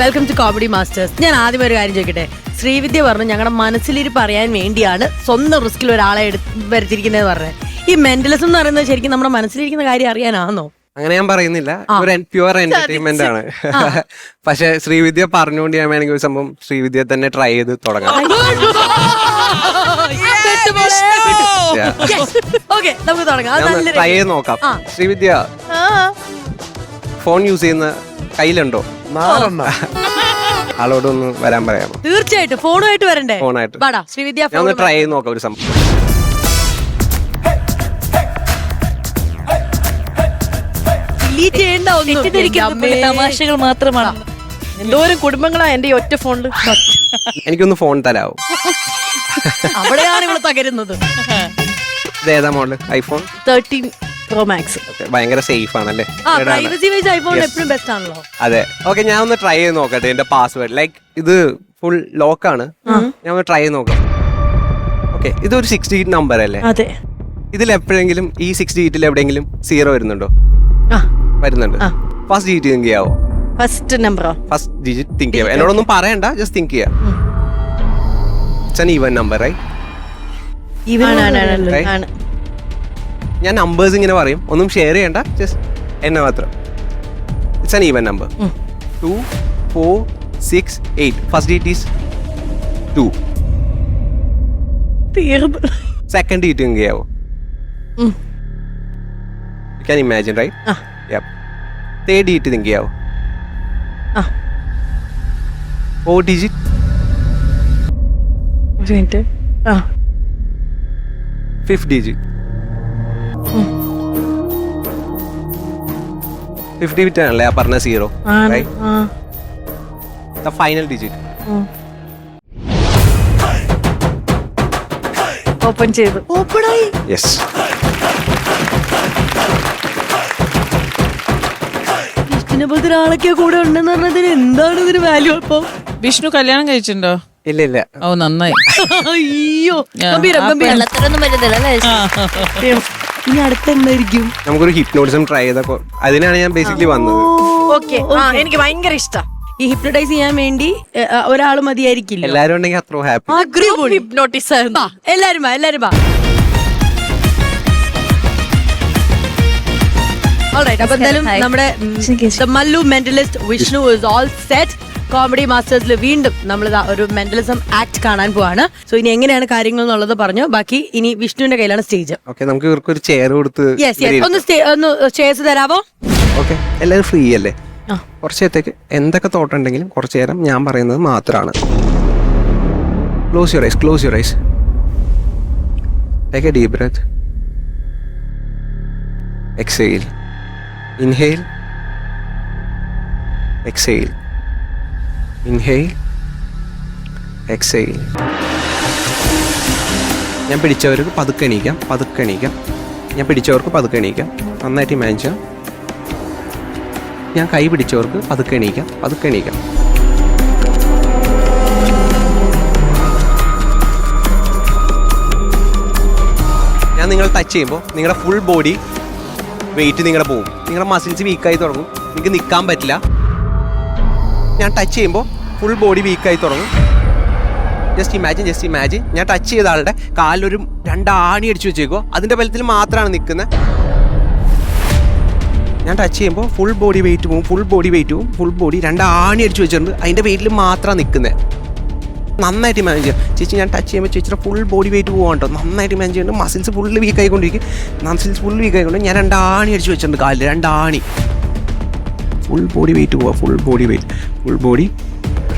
Welcome to comedy masters. ഞാൻ ആദ്യം ഒരു കാര്യം ചോദിക്കട്ടെ. ശ്രീവിദ്യ പറഞ്ഞു ഞങ്ങളുടെ മനസ്സിലിരിപ്പ് അറിയാൻ വേണ്ടിയാണ് സ്വന്തം റിസ്കിൽ ഒരാളെ വരുത്തിയിരിക്കുന്നത് പറഞ്ഞത്. ഈ മെന്റലിസം എന്ന് പറയുന്നത് ശരിക്കും നമ്മുടെ മനസ്സിലിരിക്കുന്ന കാര്യം അറിയാനാണോ? അങ്ങനെ ഞാൻ പറയുന്നില്ല, ഒരു പ്യുവർ എന്റർടൈൻമെന്റ് ആണ്. പക്ഷെ ശ്രീവിദ്യ പറഞ്ഞുകൊണ്ട് ഞാൻ വേണമെങ്കിൽ ഒരു സംഭവം ശ്രീവിദ്യ തന്നെ ട്രൈ ചെയ്ത് തുടങ്ങാം. നമുക്ക് തുടങ്ങാം. ട്രൈ ചെയ്ത് നോക്കാം. ശ്രീവിദ്യ ഫോൺ യൂസ് ചെയ്യുന്ന കയ്യിലുണ്ടോ? ആളോടൊന്ന് വരാൻ പറയാമോ? തീർച്ചയായിട്ടും ഫോണുമായിട്ട് വരണ്ടേ? ഫോണായിട്ട് ശ്രീവിദ്യ ഒന്ന് ട്രൈ ചെയ്ത് നോക്കാം ഒരു സംഭവം. തമാശകൾ മാത്രമാണ്. എന്തോരം കുടുംബങ്ങളാ എന്റെ ഒറ്റ ഫോണില്. എനിക്കൊന്ന് ഫോൺ തരാവോ? അവിടെയാണ് ഇവിടെ തകരുന്നത്. ഇതേതാ മോഡല്? IPhone 13 Pro Max. ഭയങ്കര സേഫ് ആണല്ലേ? അതെ. ഓക്കെ, ഞാൻ ഒന്ന് ട്രൈ ചെയ്ത് നോക്കട്ടെ. എന്റെ പാസ്വേഡ് ലൈക്ക് ഇത് ഫുൾ ലോക്കാണ്. ഞാൻ ഒന്ന് ട്രൈ ചെയ്ത് നോക്കാം. ഓക്കെ, ഇതൊരു 6 digit നമ്പർ അല്ലേ? അതെ. ഇതിൽ എപ്പോഴെങ്കിലും ഈ 6 digit എവിടെയെങ്കിലും 0 വരുന്നുണ്ടോ? വരുന്നുണ്ട്. ഫസ്റ്റ് ഡിജിറ്റ് തിങ്ക് ചെയ്യാവോ? ഫസ്റ്റ് നമ്പറോ? ഫസ്റ്റ് ഡിജിറ്റ് തിങ്ക് ചെയ്യാവോ? എന്നോടൊന്നും പറയണ്ട, ജസ്റ്റ് തിങ്ക് ചെയ്യാം. It's an even number, right? ഞാൻ നമ്പേഴ്സ് ഇങ്ങനെ പറയും, ഒന്നും ഷെയർ ചെയ്യണ്ട, ജസ്റ്റ് എന്നെ മാത്രം. It's an even number. 2 4 6 8. First digit is 2. Second digit think ചെയ്യാവോ? You can imagine, right? Third digit think ചെയ്യാവോ? 4 digit. Fifth digit. 5th digit ആണല്ലേ ആ പറഞ്ഞ 0, right? The final digit. Open ചെയ്തു. ഓപ്പണായി. Yes. പോലത്തെ ഒരാളൊക്കെ കൂടെ ഉണ്ടെന്ന് പറഞ്ഞതിന് എന്താണ് ഇതിന് വാല്യൂ? അപ്പൊ വിഷ്ണു കല്യാണം കഴിച്ചിട്ടുണ്ടോ? ഇല്ല ഇല്ല. ഓ നന്നായി. അയ്യോ, ഇനി അടുത്ത എന്തായിരിക്കും? നമുക്കൊരു ഹിപ്നോട്ടിസം ട്രൈ ചെയ്തപ്പോ അതിനാണ് ഞാൻ ബേസിക്കലി വന്നത്. ഓക്കെ, എനിക്ക് ഭയങ്കര ഇഷ്ടം. ഈ ഹിപ്നോട്ടൈസ് ചെയ്യാൻ വേണ്ടി ഒരാൾ മതിയായിരിക്കില്ല, എല്ലാരും ഉണ്ടെങ്കിൽ അത്ര ഹാപ്പി. എല്ലാരും വാ. അപ്പൊ എന്തായാലും നമ്മുടെ Mallu mentalist Vishnu is all set. Comedy മാസ്റ്റേഴ്സിൽ വീണ്ടും നമ്മൾ ഒരു മെന്റലിസം ആക്ട് കാണാൻ പോവാണ്. സോ ഇനി എങ്ങനെയാണ് കാര്യങ്ങൾ എന്നുള്ളത് പറഞ്ഞു. ബാക്കി ഇനി വിഷ്ണുവിന്റെ കയ്യിലാണ് സ്റ്റേജ്. ഓക്കെ, നമുക്ക് ഇവർക്ക് ഒരു ചെയർ കൊടുത്ത് ഒന്ന് ചെയർസ് തരാവോ? ഓക്കെ, എല്ലാവരും ഫ്രീ അല്ലേ? കുറച്ച് നേരത്തേക്ക് എന്തൊക്കെ തോട്ടുണ്ടെങ്കിലും കുറച്ചു നേരം ഞാൻ പറയുന്നത് മാത്രമാണ്. Close your eyes, close your eyes. Take a deep breath. Exhale. Inhale, exhale, inhale, exhale. ഞാൻ പിടിച്ചവർക്ക് പതുക്കെ എണീക്കാം, പതുക്കെ എണീക്കാം. ഞാൻ പിടിച്ചവർക്ക് പതുക്കെ എണീക്കാം. നന്നായിട്ട് ഇമാജിൻ. ഞാൻ കൈ പിടിച്ചവർക്ക് പതുക്കെ എണീക്കാം, പതുക്കെ എണീക്കാം. ഞാൻ നിങ്ങൾ ടച്ച് ചെയ്യുമ്പോൾ നിങ്ങളുടെ ഫുൾ ബോഡി വെയിറ്റ് നിങ്ങളുടെ പോകും. നിങ്ങളുടെ മസിൽസ് വീക്കായി തുടങ്ങും, നിങ്ങൾക്ക് നിൽക്കാൻ പറ്റില്ല. ഞാൻ ടച്ച് ചെയ്യുമ്പോൾ ഫുൾ ബോഡി വീക്കായി തുടങ്ങും. Just imagine. ഞാൻ ടച്ച് ചെയ്ത ആളുടെ കാലിലൊരു 2 ആണി അടിച്ചു വെച്ചേക്കോ, അതിൻ്റെ ബലത്തിൽ മാത്രമാണ് നിൽക്കുന്നത്. ഞാൻ ടച്ച് ചെയ്യുമ്പോൾ ഫുൾ ബോഡി വെയിറ്റ് പോകും, ഫുൾ ബോഡി 2 ആണി അടിച്ചു വെച്ചിട്ടുണ്ട്, അതിൻ്റെ വെയിറ്റിൽ മാത്രമാണ് നിൽക്കുന്നത്. നന്നായിട്ട് ഇമാജിൻ ചെയ്യാം. ചേച്ചി ഞാൻ ടച്ച് ചെയ്യുമ്പോൾ ചേച്ചിയുടെ ഫുൾ ബോഡി വെയിറ്റ് പോകാൻ കേട്ടോ. നന്നായിട്ട് ഇമാജിൻ ചെയ്യുന്നുണ്ട്. മസിൽസ് ഫുള്ള് വീക്ക് ആയിക്കൊണ്ടിരിക്കും. ഞാൻ 2 ആണി അടിച്ച് വെച്ചിട്ടുണ്ട് കാലിൽ, 2 ആണി. ഫുൾ ബോഡി വെയിറ്റ് പോവാം, ഫുൾ ബോഡി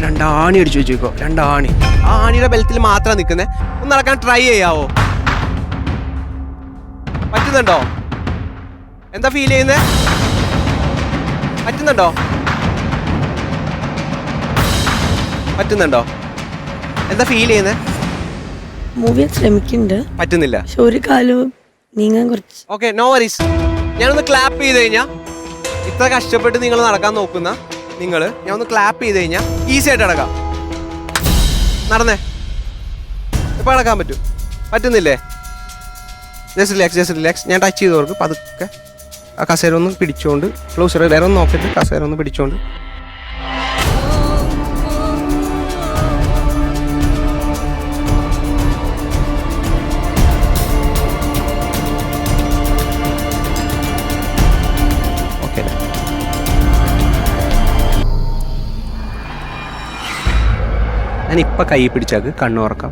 2 ആണി അടിച്ച് വെച്ചേക്കോ, 2 ആണി. ആണിയുടെ ബലത്തിൽ മാത്രമാണ് നിൽക്കുന്നത്. ഒന്ന് നടക്കാൻ ട്രൈ ചെയ്യാവോ? പറ്റുന്നുണ്ടോ? എന്താ ഫീൽ ചെയ്യുന്നത്? പറ്റുന്നുണ്ടോ? എന്താ ഫീൽ ചെയ്യുന്നത്? മൂവ് ശ്രമിക്കുന്നുണ്ട്, പറ്റുന്നില്ല. ഒരു കാലവും നീങ്ങാൻ കുറച്ച്. Okay, no worries. ഞാനൊന്ന് ക്ലാപ്പ് ചെയ്ത് കഴിഞ്ഞാൽ, ഇത്ര കഷ്ടപ്പെട്ട് നിങ്ങൾ നടക്കാൻ നോക്കുന്ന ഞാൻ ഒന്ന് ക്ലാപ്പ് ചെയ്ത് കഴിഞ്ഞാൽ ഈസി ആയിട്ട് നടക്കാം. നടന്നേ, ഇപ്പൊ നടക്കാൻ പറ്റുന്നില്ലേ? Just relax. ഞാൻ ടച്ച് ചെയ്തവർക്ക് പതുക്കെ ആ കസേര ഒന്ന് പിടിച്ചോണ്ട്, ക്ലോസ് വേറെ ഒന്ന് നോക്കിയിട്ട് കസേര ഒന്ന് പിടിച്ചോണ്ട് ഇപ്പം കൈ പിടിച്ചാൽ കണ്ണു തുറക്കാം.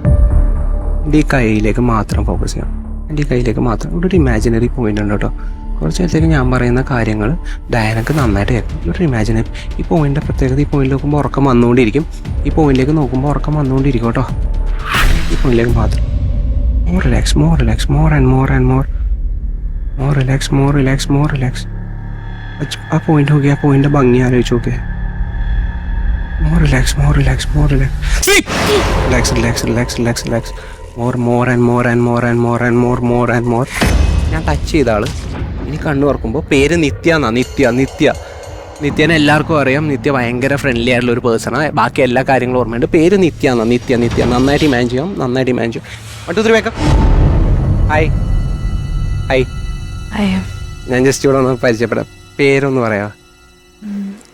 എൻ്റെ ഈ കൈയിലേക്ക് മാത്രം ഫോക്കസ് ചെയ്യാം. എൻ്റെ ഈ കയ്യിലേക്ക് മാത്രം. ഇവിടെ ഒരു ഇമാജിനറി പോയിന്റ് ഉണ്ട് കേട്ടോ. കുറച്ച് നേരത്തേക്ക് ഞാൻ പറയുന്ന കാര്യങ്ങൾ ഡയനക്ക് നന്നായിട്ട് കേൾക്കും. ഇവിടെ ഒരു ഇമാജിനറി ഈ പോയിന്റിൻ്റെ പ്രത്യേകത, ഈ പോയിന്റ് നോക്കുമ്പോൾ ഉറക്കം വന്നുകൊണ്ടിരിക്കും. ഈ പോയിന്റിലേക്ക് നോക്കുമ്പോൾ ഉറക്കം വന്നുകൊണ്ടിരിക്കും കേട്ടോ. ഈ പോയിന്റിലേക്ക് മാത്രം. More relax, more relax, more and more and more. More relax, more relax, more relax. ആ പോയിന്റ് നോക്കി, ആ പോയിന്റിൻ്റെ ഭംഗി ആലോചിച്ച് നോക്കിയേ. More relax, more relax, more relax. Relax, relax, relax, relax, relax. More and more and more and more and more, more and more. ഞാൻ touch ചെയ്ത ആള് ഇനി കണ്ണു തുറക്കുമ്പോൾ പേര് നിത്യ എന്നാ. നിത്യനെ എല്ലാവർക്കും അറിയാം. നിത്യ ഭയങ്കര ഫ്രണ്ട്ലി ആയിട്ടുള്ള ഒരു പേഴ്സണാണ്. ബാക്കി എല്ലാ കാര്യങ്ങളും ഓർമ്മയുണ്ട്. പേര് നിത്യ എന്നാ. നിത്യ നന്നായിട്ട് ഇമാജിൻ ചെയ്യാം, നന്നായിട്ട് ഇമാജിൻ ചെയ്യാം. 1 2 3 വേക്കാം. Hi hi. ഞാൻ ജസ്റ്റ് ഇവിടെ ഒന്ന് പരിചയപ്പെടാം. പേരൊന്ന് പറയാ.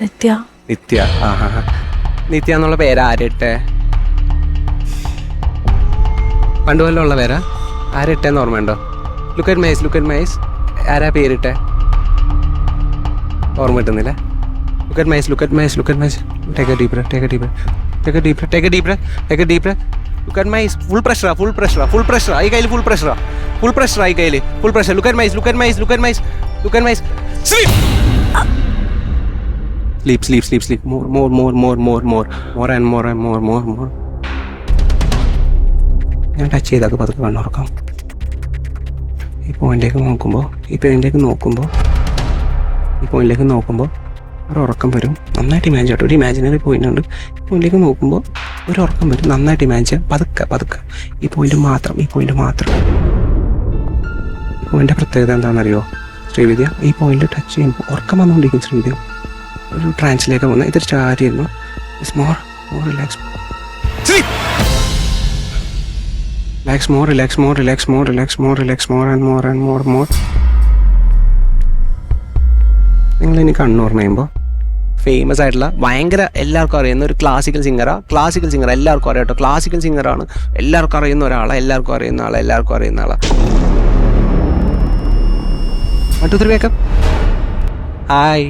നിത്യ. നിത്യ എന്നുള്ള പേര് ആരിട്ടെ? പണ്ട് വല്ലതും ഉള്ള പേരാ? ആരിട്ടെന്ന് ഓർമ്മയുണ്ടോ? Look at my eyes. ആരാ പേരിട്ടെ? ഓർമ്മ കിട്ടുന്നില്ല. Look at my eyes. Take a deep breath. Look at my eyes. Full പ്രഷറാ ഈ കയ്യിൽ. ഫുൾ പ്രഷറാ ഈ കയ്യിൽ. Look at my eyes. Sleep. More and more. ഞാൻ ടച്ച് ചെയ്താൽ പതുക്കെ കണ്ണുറക്കാം. ഈ പോയിന്റിലേക്ക് നോക്കുമ്പോൾ ഒരു ഉറക്കം വരും. നന്നായിട്ട് ഇമാജിൻ ചെയ്യട്ടെ. ഒരു ഇമാജിനറി പോയിന്റ് ഉണ്ട്. ഈ പോയിന്റിലേക്ക് നോക്കുമ്പോൾ ഒരു ഉറക്കം വരും. നന്നായിട്ട് ഇമാജിൻ ചെയ്യാം. പതുക്കെ. ഈ പോയിന്റ് മാത്രം. ഈ പോയിന്റിന്റെ പ്രത്യേകത എന്താണെന്നറിയോ ശ്രീവിദ്യ? ഈ പോയിന്റ് ടച്ച് ചെയ്യുമ്പോൾ ഉറക്കം വന്നുകൊണ്ടിരിക്കും ശ്രീവിദ്യ. ഒരു ട്രാൻസിലേക്ക് വന്ന് ഇതൊരു സ്റ്റാർട്ട് ചെയ്യുന്നു. More relax. Relax, more and more. നിങ്ങൾ ഇനി കണ്ണൂർന്ന് കഴിയുമ്പോൾ ഫേമസ് ആയിട്ടുള്ള ഭയങ്കര എല്ലാവർക്കും അറിയുന്ന ഒരു ക്ലാസിക്കൽ സിംഗർ എല്ലാവർക്കും അറിയാം കേട്ടോ. ക്ലാസിക്കൽ സിംഗറാണ്. എല്ലാവർക്കും അറിയുന്ന ഒരാളാണ്. എല്ലാവർക്കും അറിയുന്ന ആളാ. 1 2 3 വേക്കാം. Hi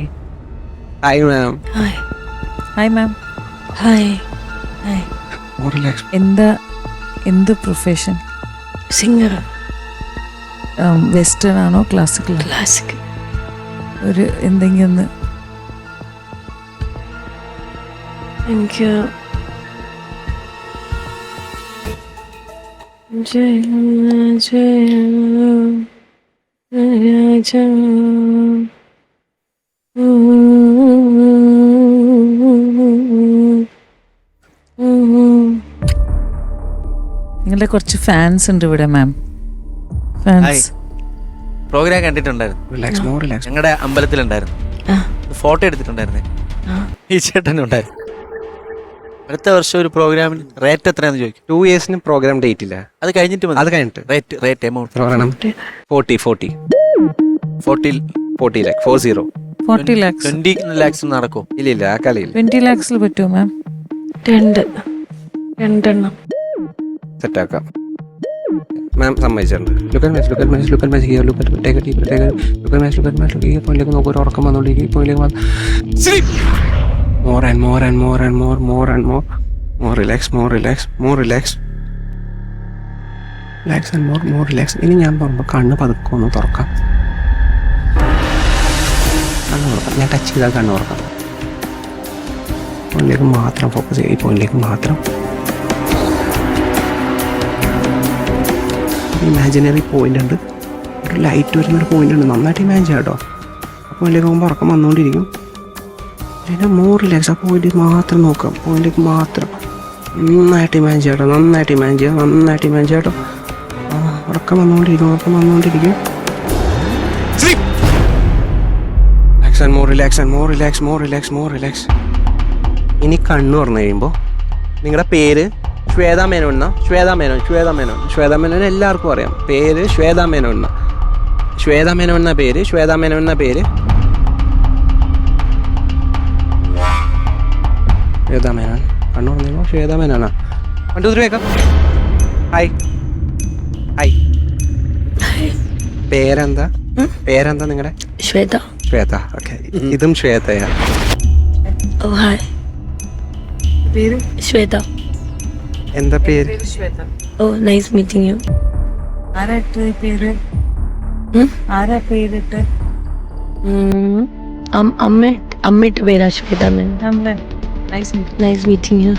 ma'am. Hi ma'am. More relax. എന്ത് പ്രൊഫഷൻ? സിംഗർ. വെസ്റ്റേൺ ആണോ ക്ലാസിക്കൽ? ഒരു എന്തെങ്കിലും ഒന്ന്. എനിക്ക് നിങ്ങളുടെ കുറച്ച് ഫാൻസ് ഉണ്ട് ഇവിടെ മാം. ഫാൻസ് പ്രോഗ്രാം കണ്ടിട്ടുണ്ടായിരുന്നു. ഞങ്ങളുടെ അമ്പലത്തിലുണ്ടായിരുന്നു. ഫോട്ടോ എടുത്തിട്ടുണ്ടായിരുന്നേ. ഈ ചേട്ടനും ഉണ്ടായിരുന്നു. അടുത്ത വർഷം ഒരു പ്രോഗ്രാമിന് റേറ്റ് എത്രയാന്ന് ചോദിക്കും. 2 yearsന് പ്രോഗ്രാം ഡേറ്റ് ഇല്ല. അത് കഴിഞ്ഞിട്ട് rate amount 40 lakh 40. 40 lakhs. 20 lakhs നടക്കും. ഇല്ല ആ കളിയില്ല. 20 lakhsൽ പറ്റുമോ മാം? രണ്ടെണ്ണം സെറ്റാക്കാം. മാം സമ്മതിച്ചിട്ടുണ്ട്. Look at mice here. Take a deep breath. ഈ പോയിന്റിലേക്ക് നോക്കുക. ഒരു ഉറക്കം വന്നുകൊണ്ടിരിക്കും. ഈ പോയിന്റിലേക്ക് more and more. Relax. ഇനി ഞാൻ പറയുമ്പോൾ കണ്ണ് പതുക്കെ ഒന്ന് തുറക്കാം. ഞാൻ ടച്ച് ചെയ്താൽ കണ്ണ് തുറക്കാം. പോയിന്റിലേക്ക് മാത്രം ഫോക്കസ് ചെയ്യുക. ഈ പോയിന്റിലേക്ക് മാത്രം. ഇമാജിനറി പോയിന്റ് ഉണ്ട്. ഒരു ലൈറ്റ് വരുന്നൊരു പോയിന്റ് ഉണ്ട്. നന്നായിട്ട് ഇമാജിൻ ചെയ്യാം കേട്ടോ. ആ പോയിന്റിലേക്ക് പോകുമ്പോൾ ഉറക്കം വന്നുകൊണ്ടിരിക്കും. പിന്നെ മോർ റിലാക്സ്. ആ പോയിന്റിൽ മാത്രം നോക്കാം. പോയിന്റിലേക്ക് മാത്രം നന്നായിട്ട് ഇമാജിൻ ചെയ്യാം. നന്നായിട്ട് ഇമാജിൻ ചെയ്യാം കേട്ടോ. ഉറക്കം വന്നുകൊണ്ടിരിക്കും. More relax. ഇനി കണ്ണു തുറന്നു കഴിയുമ്പോൾ നിങ്ങളുടെ പേര് ശ്വേതാ മേനോൻ എന്നാ. ശ്വേതാ മേനോൻ എല്ലാവർക്കും അറിയാം. പേര് ശ്വേതാ മേനോൻ എന്ന പേര്. കണ്ണു തുറന്നു ശ്വേതാ മേനോനാ. 1 2 3 വേക്കാം. ഹായ്. പേരെന്താ നിങ്ങളുടെ? ശ്വേത. ഓക്കെ. ഇതും ശ്വേതയാ. പേര് ശ്വേത. എന്താ പേര്? Oh nice meeting you. അമ്മയുടെ പേര് അശ്വേത. Nice meeting you.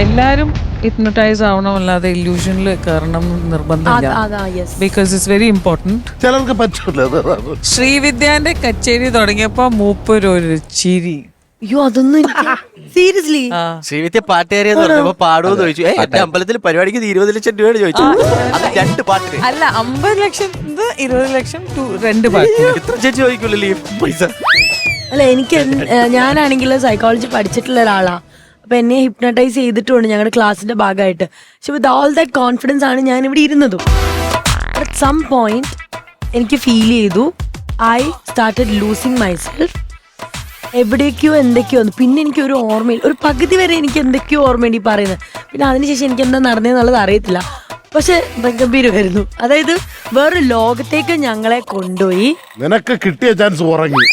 എല്ലാരും ഹിപ്നോട്ടൈസ് ആവണമല്ലാതെ ഇല്യൂഷനിൽ കയറണം എന്ന് നിർബന്ധമില്ല. Because it's very important. ചിലർക്ക് പറ്റൂല. ശ്രീവിദ്യാന്റെ കച്ചേരി തുടങ്ങിയപ്പോ മൂപ്പര് ഒരു ചിരി. അയ്യോ അതൊന്നും സീരിയസ്ലി. ശ്രീവിദ്യ പാട്ടുകാരിയെന്ന് പറഞ്ഞപ്പോ പാടുമെന്ന് ചോദിച്ചു. എന്റെ അമ്പലത്തിൽ പരിപാടിക്ക് 20 ലക്ഷം രൂപയാണ് ചോദിച്ചു. അത് 2 പാട്ടിന്. അല്ല 50 ലക്ഷം 20 ലക്ഷം 2 പാട്ട്. ഇത്ര ചേച്ചി ചോദിക്കുള്ളൂ ഈ പൈസ. അല്ല എനിക്ക് ഞാനാണെങ്കിൽ സൈക്കോളജി പഠിച്ചിട്ടുള്ള ഒരാളാ. അപ്പൊ എന്നെ ഹിപ്നോട്ടൈസ് ചെയ്തിട്ടുണ്ട് ഞങ്ങളുടെ ക്ലാസ്സിന്റെ ഭാഗമായിട്ട്. പക്ഷെ വിത്ത് ഓൾ ദാറ്റ് കോൺഫിഡൻസ് ആണ് ഞാൻ ഇവിടെ ഇരുന്നതും. അറ്റ് സം പോയിന്റ് എനിക്ക് ഫീൽ ചെയ്തു ഐ സ്റ്റാർട്ടഡ് ലൂസിങ് മൈസെൽഫ്. എവിടേക്കോ എന്തൊക്കെയോ വന്നു. പിന്നെ എനിക്ക് ഒരു ഓർമ്മയിൽ ഒരു പകുതി വരെ എനിക്ക് എന്തൊക്കെയോ ഓർമ്മയുണ്ട് ഈ പറയുന്നത്. പിന്നെ അതിനുശേഷം എനിക്ക് എന്താ നടന്നതെന്നുള്ളത് അറിയത്തില്ല. പക്ഷെ ഗംഭീരമായിരുന്നു. അതായത് വേറൊരു ലോകത്തേക്ക് ഞങ്ങളെ കൊണ്ടുപോയി. നിനക്ക് കിട്ടിയ ചാൻസ് ഉറങ്ങി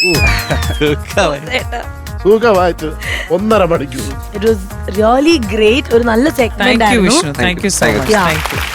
സുഖമായിട്ട് 1.5 മണിക്കൂർ. It was really great. ഒരു നല്ല സെഗ്മെന്റ് ആയിരുന്നു. Thank you so much.